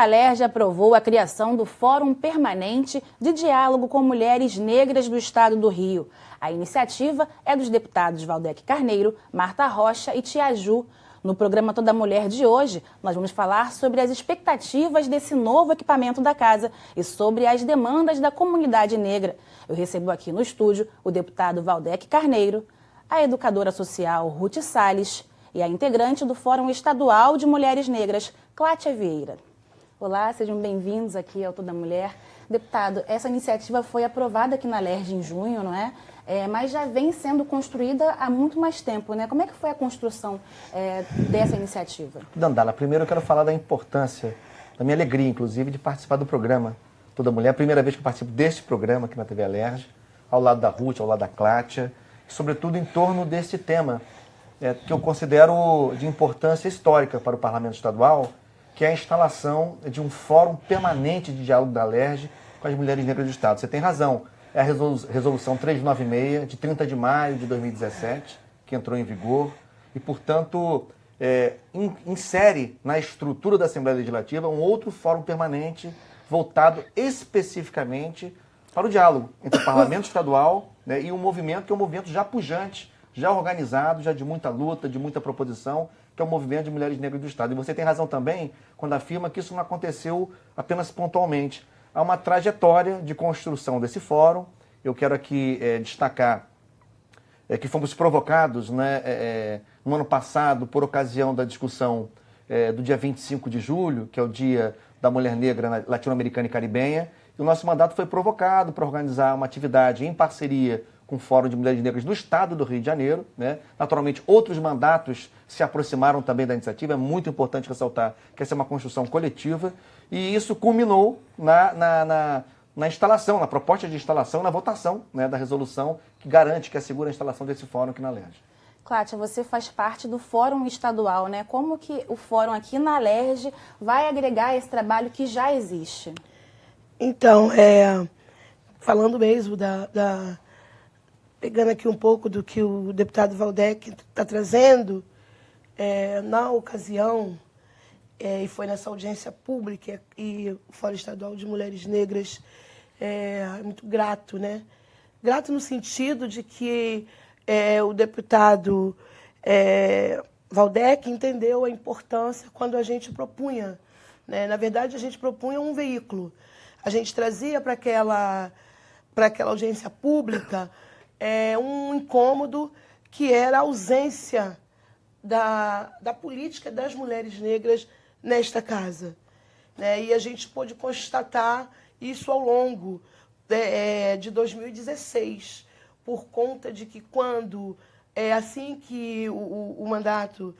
A Alerj aprovou a criação do Fórum Permanente de Diálogo com Mulheres Negras do Estado do Rio. A iniciativa é dos deputados Valdec Carneiro, Marta Rocha e Tia Ju. No programa Toda Mulher de hoje, nós vamos falar sobre as expectativas desse novo equipamento da casa e sobre as demandas da comunidade negra. Eu recebo aqui no estúdio o deputado Valdec Carneiro, a educadora social Ruth Salles e a integrante do Fórum Estadual de Mulheres Negras, Clátia Vieira. Olá, sejam bem-vindos aqui ao Toda Mulher. Deputado, essa iniciativa foi aprovada aqui na Alerj em junho, não é? Mas já vem sendo construída há muito mais tempo, né? Como é que foi a construção dessa iniciativa? Dandala, primeiro eu quero falar da importância, da minha alegria, inclusive, de participar do programa Toda Mulher. A primeira vez que eu participo deste programa aqui na TV Alerj, ao lado da Ruth, ao lado da Clátia, e sobretudo em torno desse tema, que eu considero de importância histórica para o Parlamento Estadual, que é a instalação de um fórum permanente de diálogo da Alerj com as mulheres negras do Estado. Você tem razão, é a resolução 396, de 30 de maio de 2017, que entrou em vigor, e, portanto, insere na estrutura da Assembleia Legislativa um outro fórum permanente voltado especificamente para o diálogo entre o Parlamento Estadual, né, e um movimento que é um movimento já pujante, já organizado, já de muita luta, de muita proposição, que é o movimento de mulheres negras do Estado. E você tem razão também quando afirma que isso não aconteceu apenas pontualmente. Há uma trajetória de construção desse fórum. Eu quero aqui destacar que fomos provocados, né, no ano passado, por ocasião da discussão do dia 25 de julho, que é o Dia da Mulher Negra Latino-Americana e Caribenha, e o nosso mandato foi provocado para organizar uma atividade em parceria com o Fórum de Mulheres Negras do Estado do Rio de Janeiro, né? Naturalmente, outros mandatos se aproximaram também da iniciativa. É muito importante ressaltar que essa é uma construção coletiva, e isso culminou na instalação, na proposta de instalação, na votação, né, da resolução que garante, que assegura a instalação desse fórum aqui na Alerj. Clátia, você faz parte do Fórum Estadual, né? Como que o Fórum aqui na Alerj vai agregar esse trabalho que já existe? Então, falando mesmo pegando aqui um pouco do que o deputado Valdec está trazendo, na ocasião, e foi nessa audiência pública, e o Fórum Estadual de Mulheres Negras é muito grato, né? Grato no sentido de que o deputado Valdec entendeu a importância quando a gente propunha, né? Na verdade, a gente propunha um veículo. A gente trazia para aquela audiência pública um incômodo que era a ausência da política das mulheres negras nesta casa, né? E a gente pôde constatar isso ao longo de 2016, por conta de que quando, assim que o mandato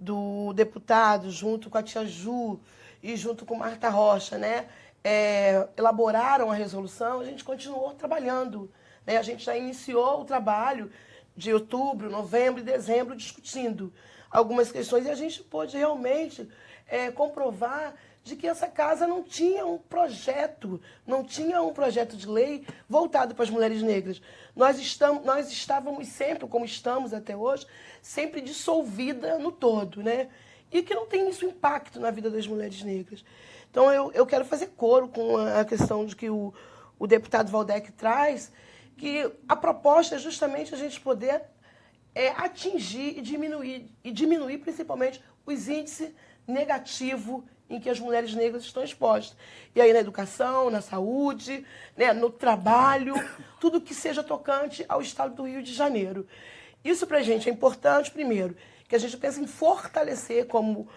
do deputado, junto com a Tia Ju e junto com Marta Rocha, né, elaboraram a resolução, a gente continuou trabalhando. A gente já iniciou o trabalho de outubro, novembro e dezembro discutindo algumas questões, e a gente pôde realmente comprovar de que essa casa não tinha um projeto de lei voltado para as mulheres negras. Nós estávamos sempre, como estamos até hoje, sempre dissolvida no todo, né? E que não tem isso impacto na vida das mulheres negras. Então, eu quero fazer coro com a questão de que o deputado Valdec traz, que a proposta é justamente a gente poder atingir e diminuir principalmente os índices negativos em que as mulheres negras estão expostas. E aí na educação, na saúde, né, no trabalho, tudo que seja tocante ao Estado do Rio de Janeiro. Isso para a gente é importante, primeiro, que a gente pense em fortalecer, como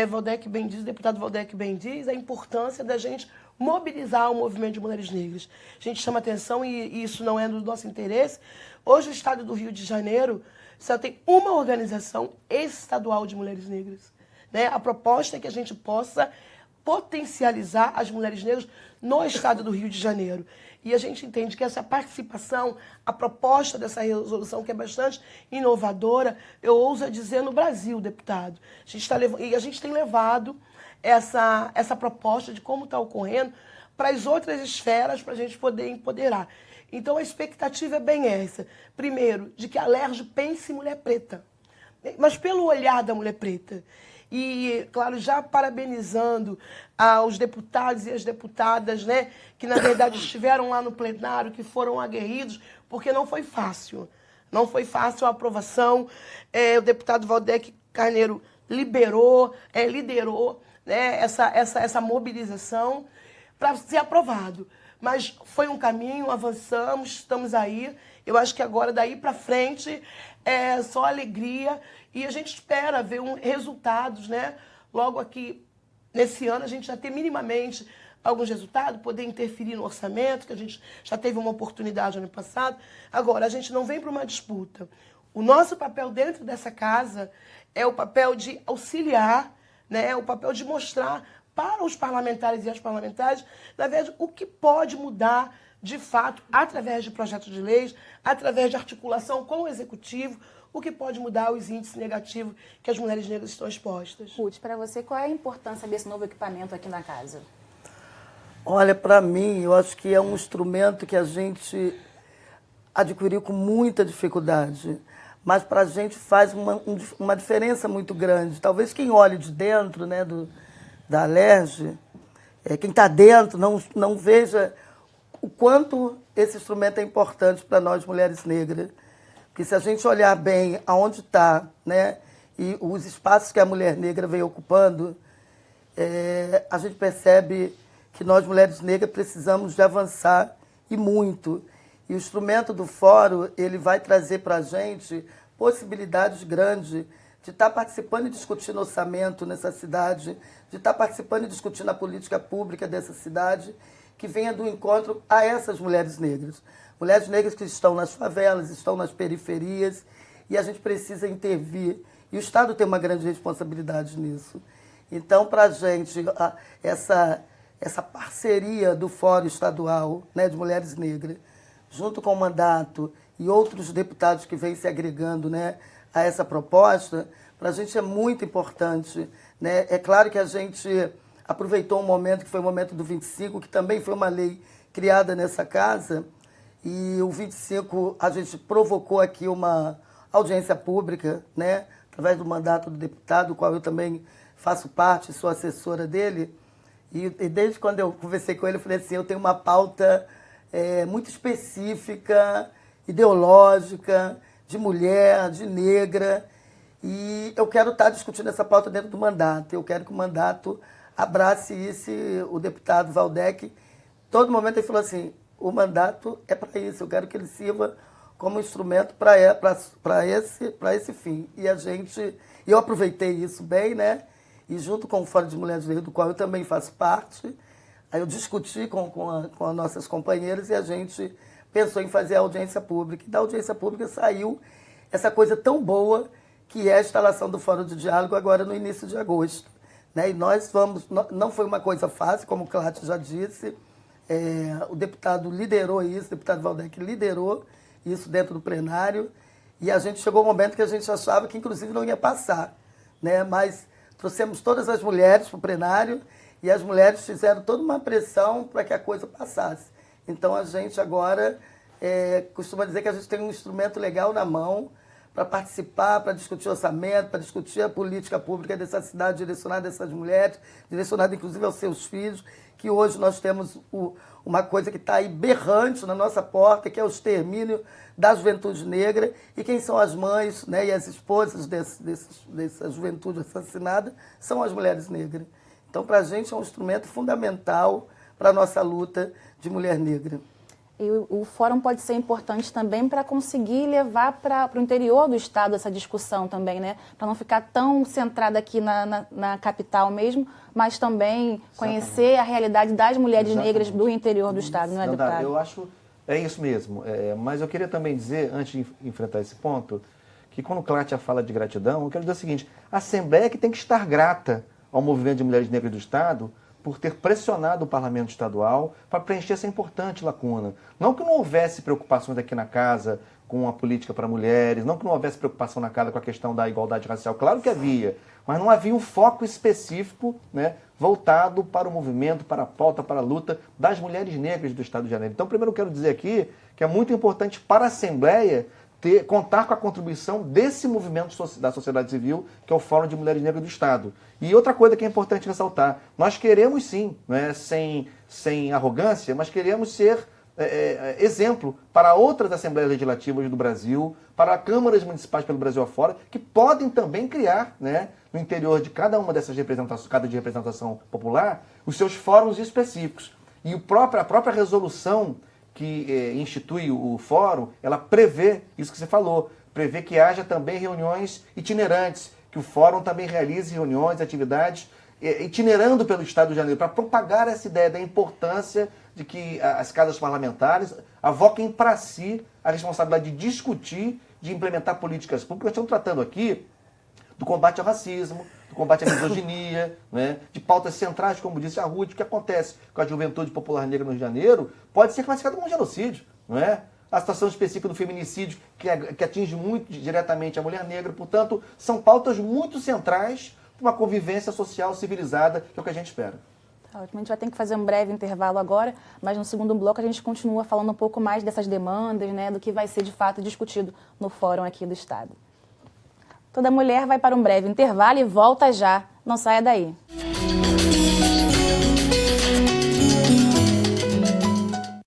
Valdec bem diz, o deputado Valdec bem diz, a importância da gente mobilizar o movimento de mulheres negras. A gente chama atenção, e isso não é do nosso interesse, hoje o Estado do Rio de Janeiro só tem uma organização estadual de mulheres negras, né? A proposta é que a gente possa potencializar as mulheres negras no Estado do Rio de Janeiro. E a gente entende que essa participação, a proposta dessa resolução, que é bastante inovadora, eu ouso dizer no Brasil, deputado. A gente tem levado essa proposta de como está ocorrendo para as outras esferas, para a gente poder empoderar. Então, a expectativa é bem essa. Primeiro, de que a Alerj pense em mulher preta, mas pelo olhar da mulher preta. E, claro, já parabenizando aos deputados e as deputadas, né, que, na verdade, estiveram lá no plenário, que foram aguerridos, porque não foi fácil. Não foi fácil a aprovação. O deputado Valdec Carneiro liderou, né, essa mobilização para ser aprovado. Mas foi um caminho, avançamos, estamos aí. Eu acho que agora, daí para frente, é só alegria. E a gente espera ver resultados, né? Logo aqui, nesse ano, a gente já ter minimamente alguns resultados, poder interferir no orçamento, que a gente já teve uma oportunidade ano passado. Agora, a gente não vem para uma disputa. O nosso papel dentro dessa casa é o papel de auxiliar, né? É o papel de mostrar para os parlamentares e as parlamentares, na verdade, o que pode mudar, de fato, através de projetos de leis, através de articulação com o Executivo, o que pode mudar os índices negativos que as mulheres negras estão expostas. Ruth, para você, qual é a importância desse novo equipamento aqui na casa? Olha, para mim, eu acho que é um instrumento que a gente adquiriu com muita dificuldade, mas para a gente faz uma diferença muito grande. Talvez quem olhe de dentro, né, da Alerj, quem está dentro não veja o quanto esse instrumento é importante para nós, mulheres negras. Porque se a gente olhar bem aonde está, né, e os espaços que a mulher negra vem ocupando, a gente percebe que nós, mulheres negras, precisamos de avançar e muito. E o instrumento do fórum, ele vai trazer para a gente possibilidades grandes de estar participando e discutindo orçamento nessa cidade, de estar participando e discutindo a política pública dessa cidade, que venha do encontro a essas mulheres negras. Mulheres negras que estão nas favelas, estão nas periferias, e a gente precisa intervir. E o Estado tem uma grande responsabilidade nisso. Então, para a gente, essa parceria do Fórum Estadual, né, de Mulheres Negras, junto com o mandato e outros deputados que vêm se agregando, né, a essa proposta, para a gente é muito importante, né? É claro que a gente aproveitou um momento, que foi o momento do 25, que também foi uma lei criada nessa casa, e o 25 a gente provocou aqui uma audiência pública, né, através do mandato do deputado, do qual eu também faço parte, sou assessora dele, e desde quando eu conversei com ele, eu falei assim, eu tenho uma pauta muito específica, ideológica, de mulher, de negra, e eu quero estar discutindo essa pauta dentro do mandato. Eu quero que o mandato abrace isso. O deputado Valdec, todo momento ele falou assim, o mandato é para isso, eu quero que ele sirva como instrumento para esse fim. E eu aproveitei isso bem, né? E junto com o Fórum de Mulheres Negras, do qual eu também faço parte, aí eu discuti com as nossas companheiras e a gente pensou em fazer a audiência pública. E da audiência pública saiu essa coisa tão boa que é a instalação do Fórum de Diálogo agora no início de agosto, né? E nós não foi uma coisa fácil, como o Cláudio já disse, o deputado liderou isso, o deputado Valdec liderou isso dentro do plenário, e a gente chegou ao momento que a gente achava que inclusive não ia passar, né? Mas trouxemos todas as mulheres para o plenário e as mulheres fizeram toda uma pressão para que a coisa passasse. Então a gente agora costuma dizer que a gente tem um instrumento legal na mão para participar, para discutir orçamento, para discutir a política pública dessa cidade, direcionada a essas mulheres, direcionada inclusive aos seus filhos, que hoje nós temos uma coisa que está aí berrante na nossa porta, que é o extermínio da juventude negra, e quem são as mães, né, e as esposas dessa juventude assassinada são as mulheres negras. Então, para a gente é um instrumento fundamental para a nossa luta de mulher negra. E o fórum pode ser importante também para conseguir levar para o interior do estado essa discussão também, né? Para não ficar tão centrada aqui na capital mesmo, mas também conhecer a realidade das mulheres negras do interior do estado, não é, deputado? Eu acho, é isso mesmo. Mas eu queria também dizer, antes de enfrentar esse ponto, que quando o Cláudia fala de gratidão, eu quero dizer o seguinte, a Assembleia que tem que estar grata ao movimento de mulheres negras do estado por ter pressionado o parlamento estadual para preencher essa importante lacuna. Não que não houvesse preocupações aqui na casa com a política para mulheres, não que não houvesse preocupação na casa com a questão da igualdade racial, claro que havia, mas não havia um foco específico, né, voltado para o movimento, para a pauta, para a luta das mulheres negras do estado de Janeiro. Então, primeiro eu quero dizer aqui que é muito importante para a Assembleia contar com a contribuição desse movimento da sociedade civil, que é o Fórum de Mulheres Negras do Estado. E outra coisa que é importante ressaltar, nós queremos sim, né, sem arrogância, mas queremos ser exemplo para outras Assembleias Legislativas do Brasil, para câmaras municipais pelo Brasil afora, que podem também criar, né, no interior de cada uma dessas representações, cada de representação popular, os seus fóruns específicos. E a própria resolução que institui o fórum, ela prevê isso que você falou, prevê que haja também reuniões itinerantes, que o fórum também realize reuniões, atividades, itinerando pelo Estado de Janeiro, para propagar essa ideia da importância de que as casas parlamentares avoquem para si a responsabilidade de discutir, de implementar políticas públicas. Nós estamos tratando aqui do combate ao racismo, do combate à misoginia, né, de pautas centrais, como disse a Ruth. O que acontece com a juventude popular negra no Rio de Janeiro pode ser classificado como um genocídio, não é? A situação específica do feminicídio, que atinge muito diretamente a mulher negra. Portanto, são pautas muito centrais para uma convivência social civilizada, que é o que a gente espera. Tá ótimo. A gente vai ter que fazer um breve intervalo agora, mas no segundo bloco a gente continua falando um pouco mais dessas demandas, né, do que vai ser de fato discutido no fórum aqui do Estado. Toda Mulher vai para um breve intervalo e volta já. Não saia daí.